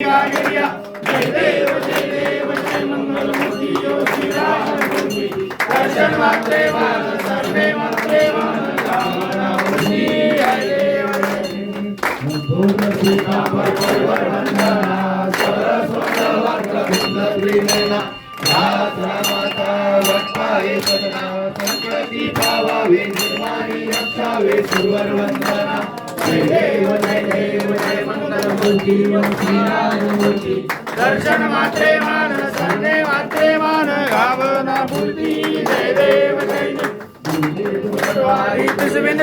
जय देव जय मंगलमूर्ती जो श्रीराममूर्ती दर्शन मात्रे मान सर्वे मात्रे मान रामनामूर्ती जय देव पूर्ण श्रीकांबर परिवार वंदना सरस्वत वक्रतुंड त्रिनयना माता वक्ताये सदना संकटी पावावे निर्माणी रक्षावे सुरवर वंदना जय देव जय मंगलमूर्ती श्रीराममूर्ती दर्शन मात्रे मान सर्वे मात्रे मान रावणामूर्ती जय देव जय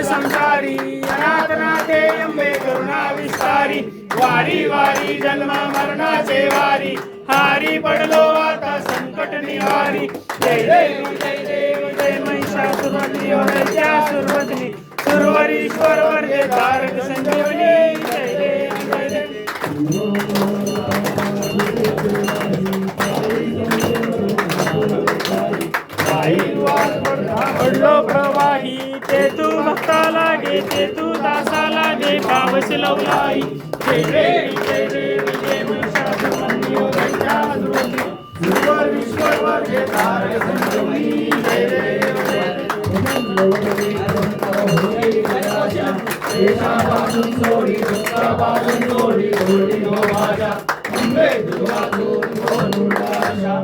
संसारी अनाथनाथे अंबे करुणा विस्तारी वारी वारी जन्म मरणाचे वारी हारी पडलो आता संकट निवारी जय देव जय महिषासुरमर्दिनी वैद्यासुरवदनी सुरवरीश्वर वर्गे तारक संजीवनी जय देव पडलो प्रवाही ते तू भक्ता लागे ते तू दासा लागे पावस लवलाई जय देव जय महिषासुरमर्दिनी वैद्यासुरवदनी सुरवरीश्वर वर्गे तारक संजीवनी जय देव देशापासून सोडी दुःखापासून सोडी सोडी हो माझ्या अंबे दुर्वातून बोलून आशा